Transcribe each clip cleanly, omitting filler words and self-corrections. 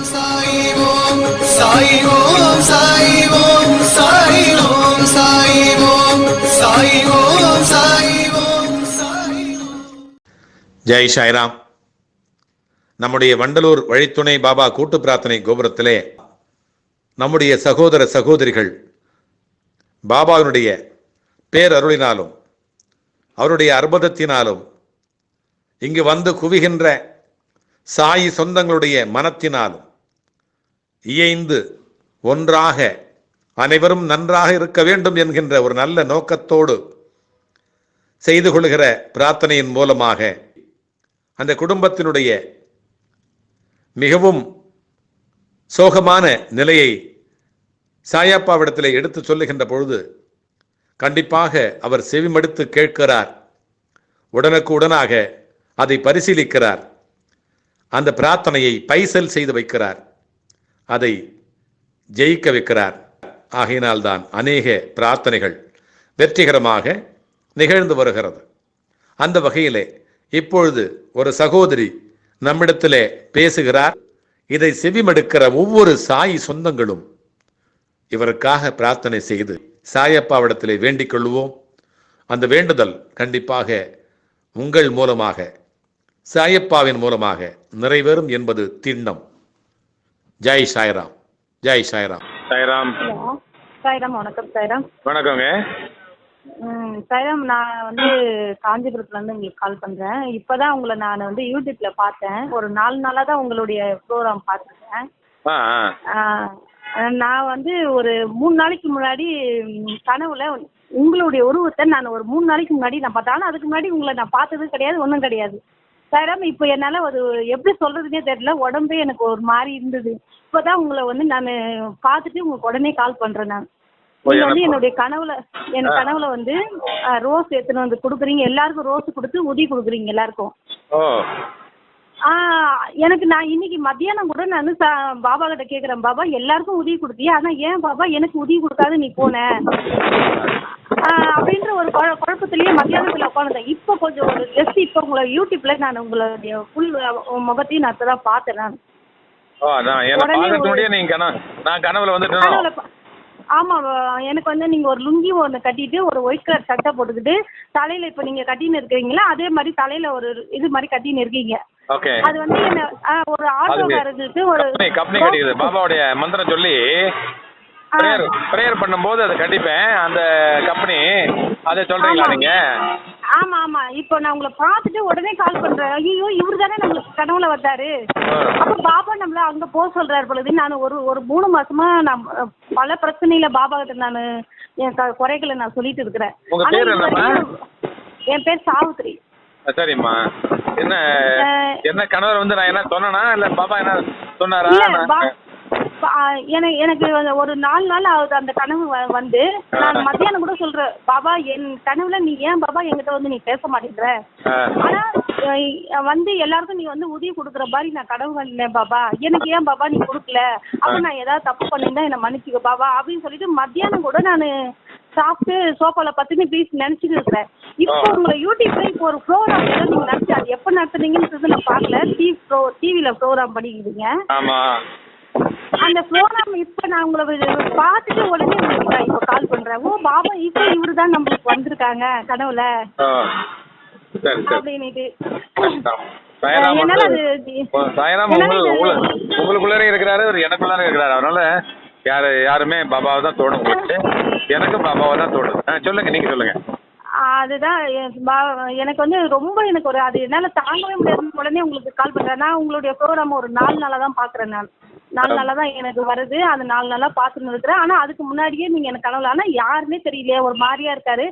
சாய் ஓம் சாய் ஓம் சாய் ஓம் சாய் ஓம் சாய் ஓம் சாய் ஓம் சாய் ஓம் சாய் ஓம். ஜெய் சாய்ராம். நம்முடைய வண்டலூர் வழித்துணை பாபா கூட்டு பிரார்த்தனை கோபுரத்திலே நம்முடைய சகோதர சகோதரிகள் பாபாவினுடைய பேரருளினாலும் அவருடைய அற்புதத்தினாலும் இங்கு வந்து குவிகின்ற சாயி சொந்தங்களுடைய மனத்தினாலும் இயைந்து ஒன்றாக அனைவரும் நன்றாக இருக்க வேண்டும் என்கின்ற ஒரு நல்ல நோக்கத்தோடு செய்து கொள்கிற பிரார்த்தனையின் மூலமாக அந்த குடும்பத்தினுடைய மிகவும் சோகமான நிலையை சாயப்பாவிடத்தில் எடுத்து சொல்லுகின்ற பொழுது கண்டிப்பாக அவர் செவிமடுத்து கேட்கிறார். உடனுக்கு உடனாக அதை பரிசீலிக்கிறார். அந்த பிரார்த்தனையை பைசல் செய்து வைக்கிறார். அதை ஜெயிக்க வைக்கிறார். ஆகையினால்தான் அநேக பிரார்த்தனைகள் வெற்றிகரமாக நிகழ்ந்து வருகிறது. அந்த வகையிலே இப்பொழுது ஒரு சகோதரி நம்மிடத்திலே பேசுகிறார். இதை செவிமடுக்கிற ஒவ்வொரு சாய் சொந்தங்களும் இவருக்காக பிரார்த்தனை செய்து சாயப்பாவிடத்திலே வேண்டிக் கொள்வோம். அந்த வேண்டுதல் கண்டிப்பாக உங்கள் மூலமாக சாயப்பாவின் மூலமாக நிறைவேறும் என்பது திண்ணம். ஜெய் சாய்ராம். ஜெய் சாய்ராம். சாய்ராம். சாய்ராம். வணக்கம் சாய்ராம். வணக்கங்க. சாய்ராம், நான் வந்து காஞ்சிபுரத்துல இருந்து உங்களுக்கு கால் பண்றேன். இப்பதான் உங்களை நான் வந்து யூடியூப்ல பார்த்தேன். ஒரு 4 நாளா தான் உங்களுடைய ப்ரோக்ராம் பார்த்துருக்கேன். நான் வந்து ஒரு 3 நாளைக்கு முன்னாடி கனவுல உங்களுடைய உருவத்தை நான் ஒரு 3 நாளைக்கு முன்னாடி நான் பார்த்தேன். ஆனால் அதுக்கு முன்னாடி உங்களை நான் பார்த்ததும் கிடையாது, ஒன்றும் கிடையாது. சாய்ராம், இப்போ என்னால் அது எப்படி சொல்கிறதுனே தெரியல. உடம்பே எனக்கு ஒரு மாதிரி இருந்தது. இப்போ தான் உங்களை வந்து நான் பார்த்துட்டு உங்களுக்கு உடனே கால் பண்ணுறேன். நான் நீங்கள் வந்து என்னுடைய கனவுல வந்து ரோஸ் எடுத்துன்னு வந்து கொடுக்குறீங்க. எல்லாருக்கும் ரோஸ் கொடுத்து உதவி கொடுக்குறீங்க எல்லாருக்கும். எனக்கு நான் இன்னைக்கு மத்தியானம் கூட நான் பாபா கிட்ட கேட்குறேன், பாபா எல்லாருக்கும் உதவி கொடுத்தியா, ஆனால் ஏன் பாபா எனக்கு உதவி கொடுக்காது நீ போன அப்படின்ற ஒரு குழப்பத்திலேயே மத்தியானத்தில் உட்காந்துட்டேன். இப்போ கொஞ்சம் ஒரு ஜஸ்ட் இப்போ உங்களை யூடியூப்ல நான் உங்களுடைய ஃபுல் முகத்தையும் நான் இப்போ தான் பார்த்தேன். ஆமாம், எனக்கு வந்து நீங்கள் ஒரு லுங்கி ஒன்று கட்டிட்டு ஒரு ஒயிட் கலர் சட்டை போட்டுக்கிட்டு தலையில் இப்போ நீங்கள் கட்டின்னு இருக்கிறீங்களா அதே மாதிரி தலையில் ஒரு இது மாதிரி கட்டின்னு இருக்கீங்க. அது வந்து என்ன ஒரு ஆட்டோக்காரர்களுக்கு ஒரு பாபாவுடைய மந்திரம் சொல்லி பிரேயர் பண்ணும்போது அதை கண்டிப்பேன். அந்த கம்பெனி அதை சொல்றீங்களா நீங்க? ஆமா ஆமா. இப்போ நான் உங்களை பார்த்துட்டு உடனே கால் பண்றேன். ஐயோ, இவரு தானே நம்மளுக்கு கனவுல வந்தாரு. அப்ப பாபா நம்மள அங்க போக சொல்றாரு பொழுது நான் ஒரு 3 மாசமா நான் பல பிரச்சனையில பாபா கிட்ட நான் என் குறைகளை நான் சொல்லிட்டு இருக்கிறேன். என் பேர் சாவித்ரி. சரிம்மா. என்ன கணவர் வந்து நான் என்ன சொன்னா இல்ல பாபா என்ன சொன்னாரா? எனக்கு ஒரு 4 நாள் ஆகுது அந்த கனவு வந்து. நான் மத்தியானம் கூட சொல்றேன், பாபா என் கனவுல நீ ஏன் பாபா என்கிட்ட வந்து நீ பேச மாட்டேங்கிற, ஆனா வந்து எல்லாருக்கும் நீ வந்து உதவி கொடுக்குற மாதிரி நான் கனவு கண்டேன் பாபா, எனக்கு ஏன் பாபா நீ கொடுக்கல, அப்ப நான் ஏதாவது தப்பு பண்ணியிருந்தா என்னை மன்னிச்சுக்க பாபா அப்படின்னு சொல்லிட்டு மத்தியானம் கூட நான் சாப்பிட்டு சோஃபால பத்தினி பீஸ் நினைச்சிட்டு இருக்கிறேன். இப்போ உங்களை யூடியூப்ல இப்போ ஒரு ப்ரோக்ராம் நீங்க நினைச்சு அது எப்ப நடத்துனீங்கன்றது நான் பார்க்கல. டிவில ப்ரோக்ராம் பண்ணிக்கிறீங்க. அந்த ப்ரோக்ராம் இப்ப நான் உங்களை பார்த்துட்டு உடனே உங்களுக்கு இப்ப கால் பண்றேன். ஓ பாபா இப்போ இவரு தான் நம்மளுக்கு வந்திருக்காங்க கனவுல அப்படின்னுட்டு. உங்களுக்குள்ளே இருக்கிறாரு, எனக்குள்ளார இருக்கிறாரு. அதனால யாருமே பாபாவை தான் தோணும். உங்களுக்கு எனக்கும் பாபாவை தான் தோணும். சொல்லுங்க, நீங்க சொல்லுங்க. அதுதான் எனக்கு வந்து ரொம்ப எனக்கு ஒரு அது என்னால் தாங்கவே முடியாது. உடனே உங்களுக்கு கால் பண்ணுறேன். நான் உங்களுடைய ப்ரோக்ராம் ஒரு 4 நாளாக தான் பார்க்குறேன். நான் 4 நாளாக தான் எனக்கு வருது. அது 4 நாளாக பார்த்துன்னு இருக்கிறேன். ஆனால் அதுக்கு முன்னாடியே நீங்கள் எனக்கு கனவுல ஆனால் யாருன்னே தெரியலையே, ஒரு மாதிரியா இருக்காரு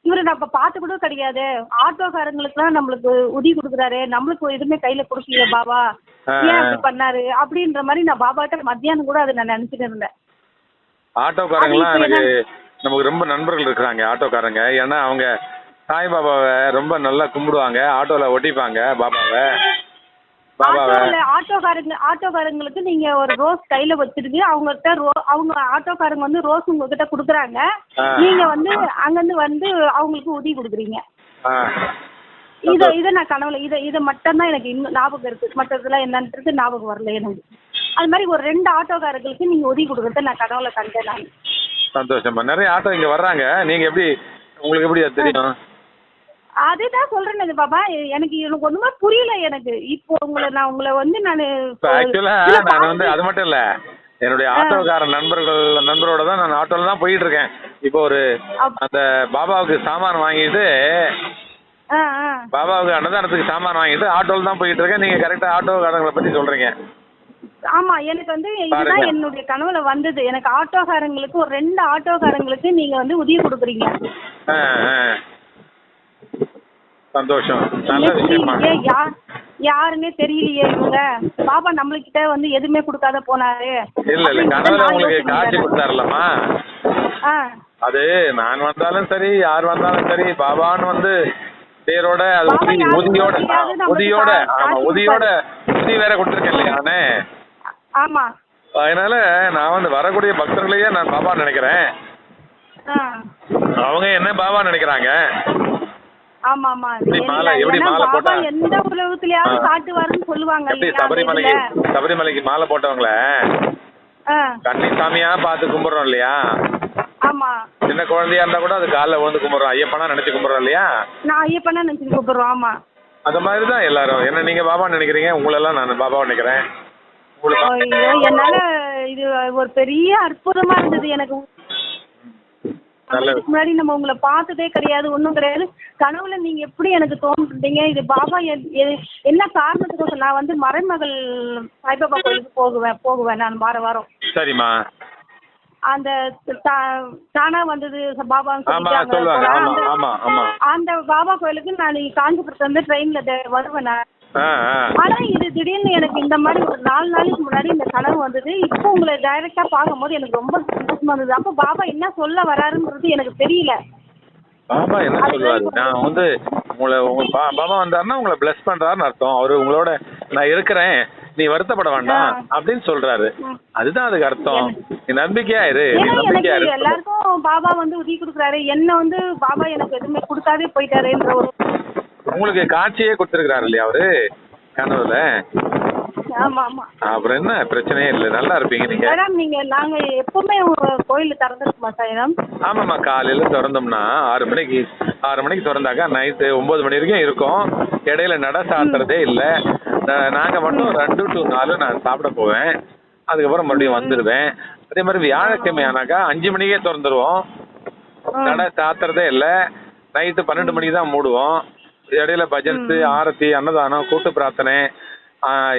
இவர். நான் இப்போ பார்த்து கூட கிடையாது. ஆட்டோக்காரங்களுக்குலாம் நம்மளுக்கு உதவி கொடுக்குறாரு, நம்மளுக்கு எதுவுமே கையில் கொடுக்கலையே பாபா, ஏன் அப்படி பண்ணாரு அப்படின்ற மாதிரி நான் பாபா கிட்ட மத்தியானம் கூட அதை நான் நினச்சிட்டு இருந்தேன். ஆட்டோக்காரங்களாம் எனக்கு நமக்கு ரொம்ப நண்பர்கள் இருக்கிறாங்க ஆட்டோக்காரங்க. ஏன்னா அவங்க சாய்பாபாவை ரொம்ப நல்லா கும்பிடுவாங்க, ஆட்டோவில் ஒட்டிப்பாங்க பாபாவை. ஆட்டோக்காரங்களுக்கு நீங்க ஒரு ரோஸ் கையில வச்சிருக்கு, அவங்ககிட்ட அவங்க ஆட்டோக்காரங்க வந்து ரோஸ் உங்ககிட்ட கொடுக்குறாங்க, நீங்க வந்து அங்கிருந்து வந்து அவங்களுக்கு உதவி கொடுக்குறீங்க. இதை நான் கனவுல இதை மட்டும்தான் எனக்கு இன்னும் ஞாபகம் இருக்கு. மற்றதுல என்னன்றது ஞாபகம் வரல எனக்கு. அது மாதிரி ஒரு 2 ஆட்டோக்காரர்களுக்கு நீங்க உதவி கொடுக்கறத நான் கனவுல கண்டேன் நான். சந்தோஷமா. நிறைய ஆட்டோ இங்க வர்றாங்க. நீங்க எப்படி, உங்களுக்கு எப்படி அது தெரியும்? அதுதான் சொல்றேன் பாபா, எனக்கு ஒண்ணுமே புரியல எனக்கு. இப்போ நான் உங்களை வந்து ஆக்சுவலா நான் வந்து அது மட்டும் இல்ல, என்னுடைய ஆட்டோக்கார நண்பரோட தான் நான் ஆட்டோல தான் போயிட்டு இருக்கேன். இப்போ ஒரு அந்த பாபாவுக்கு சாமான் வாங்கிட்டு, பாபாவுக்கு அன்னதானத்துக்கு சாமான் வாங்கிட்டு ஆட்டோல தான் போயிட்டு இருக்கேன். நீங்க கரெக்டா ஆட்டோக்காரங்களை பத்தி சொல்றீங்க. ஆமா, எனக்கு வந்து இதுதான் என்னுடைய கனவுல வந்தது. எனக்கு ஆட்டோக்காரங்களுக்கு ஒரு 2 ஆட்டோக்காரங்களுக்கு நீங்க வந்து உதவி கொடுக்குறீங்க. சந்தோஷம். நல்ல விஷயமா. யாருன்னே தெரியலையே இவங்க. பாபா நம்மளுக்கிட்ட வந்து எதுவுமே கொடுக்காத போனாரு. இல்ல கனவுல உங்களுக்கு காட்சி கொடுத்தாருலமா. அது நான் வந்தாலும் சரி, யார் வந்தாலும் சரி, பாபான்னு வந்து பேரோட அது உதியோட உதி வேற கொடுத்துருக்கேன் இல்லையா நானே. ஆமா. அதனால நான் வந்து வரக்கூடிய பக்தர்களையே நான் பாபா நினைக்கிறேன். அவங்க என்ன பாபா நினைக்கிறாங்க. ஆமா ஆமா. எப்படி மாலை போட்டா எந்த உலகத்திலயாவது காட்டுவாருன்னு சொல்லுவாங்க. சபரிமலைக்கு மாலை போட்டவங்கள கன்னிசாமியா பார்த்து கும்பிடுறோம் இல்லையா. ஆமா. சின்ன குழந்தையா இருந்தா கூட அது காலைல வந்து கும்பிடுறோம், ஐயப்பனா நினைச்சு கும்பிடுறோம் இல்லையா. நான் ஐயப்பனா நினைச்சு கும்பிடுறோம். ஆமா. அந்த மாதிரிதான் எல்லாரும். என்ன நீங்க பாபா நினைக்கிறீங்க, உங்களெல்லாம் நான் பாபா நினைக்கிறேன். என்னால இது ஒரு பெரிய அற்புதமா இருந்தது எனக்கு. முன்னாடி நம்ம உங்களை பார்த்ததே கிடையாது, ஒன்றும் கிடையாது. கனவுல நீங்க எப்படி எனக்கு தோன்றுட்டீங்க. இது பாபா என்ன காரணத்துக்கு நான் வந்து மறைமகள் சாய்பாபா கோயிலுக்கு போகுவேன் நான் வாரம். சரிம்மா. அந்த தானா வந்தது பாபா. அந்த பாபா கோயிலுக்கு நான் காஞ்சிபுரத்துல இருந்து ட்ரெயின்ல வருவேன் நான். ஆனா இது திடீர்னு எனக்கு இந்த மாதிரி ஒரு 4 நாளைக்கு முன்னாடி இந்த கனவு வந்தது. இப்போ உங்களை டைரக்டா பார்க்கும்போது எனக்கு ரொம்ப சந்தோஷமா இருந்தது. அப்போ பாபா என்ன சொல்ல வராருன்றது எனக்கு தெரியல. பாபா என்ன சொல்லுவாரு, நான் வந்து பாபா வந்தாருன்னா உங்களை பிளஸ் பண்றாருன்னு அர்த்தம். அவரு உங்களோட நான் இருக்கிறேன், நீ வருத்தப்பட வேண்டாம் அப்படின்னு சொல்றாரு. அதுதான் அதுக்கு அர்த்தம். நீ நம்பிக்கையா இரு. எல்லாருக்கும் பாபா வந்து உதவி கொடுக்குறாரு, என்ன வந்து பாபா எனக்கு எதுவுமே கொடுக்காதே போயிட்டாருன்ற ஒரு உங்களுக்கு காட்சியே கொடுத்துருக்காரு இல்லையா அவரு கனவுல. அப்புறம் என்ன பிரச்சனையே இல்லை, நல்லா இருப்பீங்க நீங்க. நீங்க நாங்க எப்பவுமே கோயில் திறந்துருக்குமா சாயிரம்? ஆமாம்மா, காலையில திறந்தோம்னா 6 மணிக்கு திறந்தாக்கா நைட்டு 9 மணி வரைக்கும் இருக்கும். இடையில நட சாத்துறதே இல்லை. நாங்க மட்டும் 2 to 4 நான் சாப்பிட போவேன். அதுக்கப்புறம் மறுபடியும் வந்துடுவேன். அதே மாதிரி வியாழக்கிழமை ஆனாக்கா 5 மணிக்கே திறந்துருவோம். நட சாத்துறதே இல்லை. நைட்டு 12 மணிக்கு தான் மூடுவோம். இடையில பஜன்ஸ், ஆரத்தி, அன்னதானம், கூட்டு பிரார்த்தனை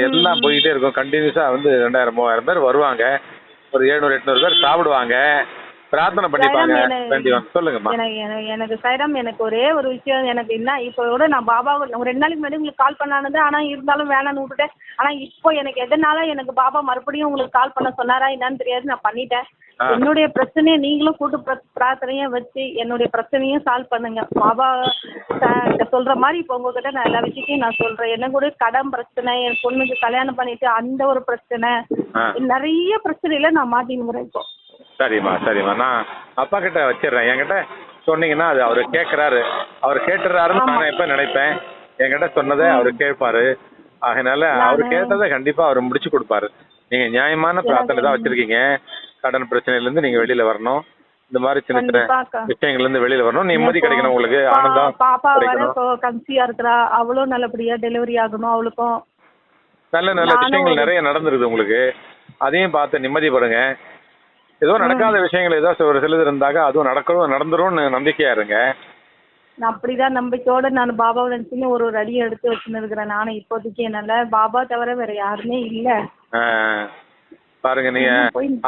எல்லாம் போயிட்டே இருக்கும். கண்டினியூஸா வந்து 2000-3000 பேர் வருவாங்க. ஒரு 700-800 பேர் சாப்பிடுவாங்க, பிரார்த்தனை பண்ணிப்பாங்க. சொல்லுங்கம்மா. எனக்கு சைரம் எனக்கு ஒரே ஒரு விஷயம். எனக்கு என்ன இப்போ கூட நான் பாபா ஒரு 2 நாளைக்கு முன்னாடி உங்களுக்கு கால் பண்ணானது, ஆனா இருந்தாலும் வேணான்னு விட்டுட்டேன். ஆனா இப்போ எனக்கு எதனால எனக்கு பாபா மறுபடியும் உங்களுக்கு கால் பண்ண சொன்னாரா என்னன்னு தெரியாது, நான் பண்ணிட்டேன். என்னுடைய பிரச்சனையை நீங்களும் கூட்டு பிரார்த்தனைய வச்சு என்னுடைய பிரச்சனையும் சால்வ் பண்ணுங்க. பாபா சொல்ற மாதிரி இப்போ உங்ககிட்ட நான் எல்லா விஷயத்தையும் நான் சொல்றேன். என்ன கூட கடன் பிரச்சனை, என் பொண்ணுக்கு கல்யாணம் பண்ணிட்டு அந்த ஒரு பிரச்சனை, நிறைய பிரச்சனையில நான் மாட்டினுங்கிறேன் இப்போ. சரிம்மா. நான் அப்பா கிட்ட வச்சிடுறேன். என்கிட்ட சொன்னீங்கன்னா அது அவரு கேட்கறாரு, அவர் கேட்டுறாருன்னு நான் எப்ப நினைப்பேன். என்கிட்ட சொன்னதை அவரு கேட்பாரு. அதனால அவரு கேட்டதை கண்டிப்பா அவரு முடிச்சு கொடுப்பாரு. நீங்க நியாயமான பிரார்த்தனை தான் வச்சிருக்கீங்க. கடன் பிரச்சனையில இருந்து நீங்க வெளியில வரணும். இந்த மாதிரி சின்ன சின்ன விஷயங்கள்ல இருந்து வெளியில வரணும். நிம்மதி கிடைக்கணும், உங்களுக்கு ஆனந்தம். பாப்பா வர கன்சியா இருக்கா, அவளும் நல்லபடியா டெலிவரி ஆகணும். அவளுக்கும் நல்ல நல்ல விஷயங்கள் நிறைய நடந்துருது உங்களுக்கு. அதையும் பார்த்து நிம்மதி படுங்க. ஏதோ நடக்காத விஷயங்கள் ஏதோ ஒரு சிலது இருந்தாக்க அதுவும் நடந்துரும்னு நம்பிக்கையா இருங்க. நான் அப்படிதான் நம்பிக்கையோட நான் பாபாவை நினைச்சுன்னு ஒரு அடியை எடுத்து வச்சுன்னு இருக்கிறேன். நானும் இப்போதைக்கு என்னால பாபா தவிர வேற யாருமே இல்ல. பாருங்க, நீங்க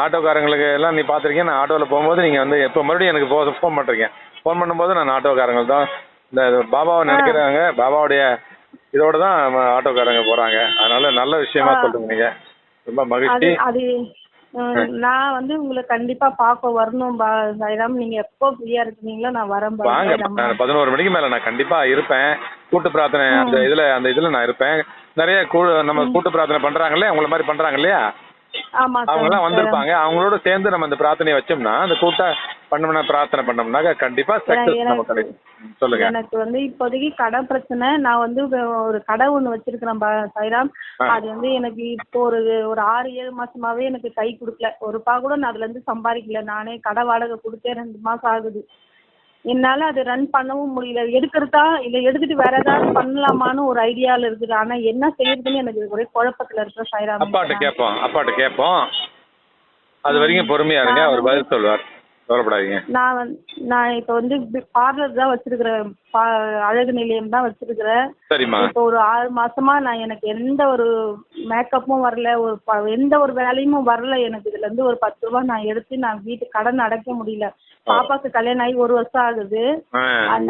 ஆட்டோக்காரங்களுக்கு எல்லாம் நீ பாத்திருக்கீங்க. நான் ஆட்டோல போகும்போது நீங்க வந்து எப்ப மறுபடியும் எனக்கு ஃபோன் பண்றீங்க. ஃபோன் பண்ணும்போது நான் ஆட்டோக்காரங்க தான் இந்த பாபாவை நினைக்கிறாங்க. பாபாவுடைய இதோட தான் ஆட்டோக்காரங்க போறாங்க. அதனால நல்ல விஷயமா சொல்றீங்க நீங்க. ரொம்ப மகிழ்ச்சி. அது நான் வந்து உங்களை கண்டிப்பா பார்க்க வரணும் சாய்ராம். நீங்க எப்போ ஃப்ரீயா இருக்கீங்களோ நான் வரேன். வாங்க, நான் 11 மணிக்கு மேல நான் கண்டிப்பா இருப்பேன். கூட்டு பிரார்த்தனை அந்த இதுல நான் இருப்பேன். நிறைய நம்ம கூட்டு பிரார்த்தனை பண்றாங்களே, உங்களை மாதிரி பண்றாங்க இல்லையா, அவங்க எல்லாம் வந்திருப்பாங்க. அவங்களோட சேர்ந்து நம்ம இந்த பிரார்த்தனையை வச்சோம்னா அந்த பண்ணோம்னா பிரார்த்தனை பண்ணோம்னாக்க கண்டிப்பா சக்சஸ் நம்ம கிடைக்கும். சொல்லுங்க. எனக்கு வந்து இப்போதைக்கு கடை பிரச்சனை. நான் வந்து ஒரு கடை ஒன்று வச்சிருக்கிறேன் சாய்ராம். அது வந்து எனக்கு இப்போ ஒரு 6-7 மாசமாவே எனக்கு கை கொடுக்கல. ஒரு ரூபா கூட நான் அதுல இருந்து சம்பாதிக்கல. நானே கடை வாடகை கொடுத்தே 2 மாசம் ஆகுது. என்னால அது ரன் பண்ணவும் முடியல. எடுக்கிறதா இல்ல எடுத்துட்டு வேற ஏதாவது பண்ணலாமான்னு ஒரு ஐடியால இருக்குது. ஆனா என்ன செய்யறதுன்னு எனக்கு ஒரே குழப்பத்துல இருக்கிற சாய்ராம். அப்பாட்ட கேட்போம். அது வரைக்கும் பொறுமையா இருங்க, அவர் பதில் சொல்லுவார். கவலைப்படாதீங்க. நான் இப்போ வந்து பார்லர் தான் வச்சிருக்கிறேன். அழகு நிலையம் தான் வச்சிருக்கிறேன். சரிம்மா. இப்போ ஒரு 6 மாசமா நான் எனக்கு எந்த ஒரு மேக்கப்பும் வரல, எந்த ஒரு வேலையும் வரல. எனக்கு இதுல இருந்து ஒரு 10 ரூபா நான் எடுத்து நான் வீட்டு கடன் அடைக்க முடியல. பாப்பாக்கு கல்யாணம் ஆகி 1 வருஷம் ஆகுது.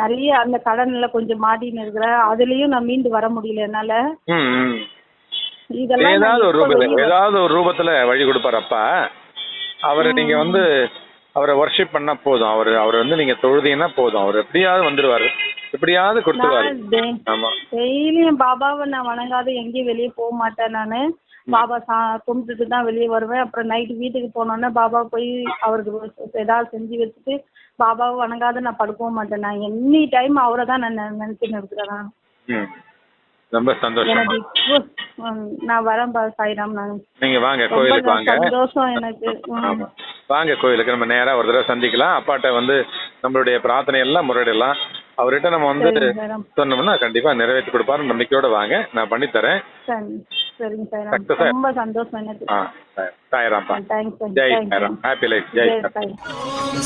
நிறைய அந்த கடன்ல கொஞ்சம் மாட்டின்னு இருக்கிறேன். அதுலயும் நான் மீண்டு வர முடியல என்னால. இதெல்லாம் ஏதாவது ஒரு ரூபத்துல வழி கொடுப்பாரப்பா. அவரை நீங்க வந்து அவரை வர்ஷிப் பண்ணா போதும். அவர் வந்து நீங்க தொழுதீங்கன்னா போதும். அவர் எப்படியாவது வந்துருவாரு, எப்படியாவது கொடுத்துருவாரு. டெய்லியும் பாபாவை நான் வணங்காத எங்கேயும் வெளியே போக மாட்டேன். நானு பாபா கும்பிட்டுட்டு தான் வெளியே வருவேன். அப்புறம் நைட்டு வீட்டுக்கு போனோன்னே பாபா போய் அவருக்கு ஏதாவது செஞ்சு வச்சுட்டு பாபாவை வணங்காத நான் படுக்கவும் மாட்டேன். நான் எனி டைம் அவரை தான் நான் நினைச்சுன்னு இருக்கிறேன். ரொம்ப சந்தோஷம். எனக்கு இப்போ நான் வரேன் சாய்ராம். நான் நீங்க வாங்க கோயிலுக்கு வாங்க. சந்தோஷம் எனக்கு. வாங்க கோயிலுக்கு, நம்ம நேரா ஒரு தடவை சந்திக்கலாம். அப்பாட்ட வந்து நம்மளுடைய பிரார்த்தனை எல்லாம் முறையிடலாம். அவர்கிட்ட நம்ம வந்து சொன்னோம்னா கண்டிப்பா நிறைவேற்றி கொடுப்பாரு. நம்பிக்கையோட வாங்க, நான் பண்ணி தரேன். சரிங்க சாய்ராம், ரொம்ப சந்தோஷம் எனக்கு. சாய்ராம்பா. ஜெய் சாய்ராம். Happy life. ஜெய் சாய்.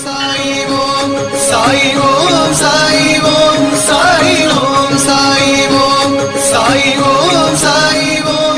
சாய் ஓம் சாய் ஓம் சாய் ஓம் சாய் ஓம் சாய் ஓம் சாய் ஓம் சாய் ஓம்.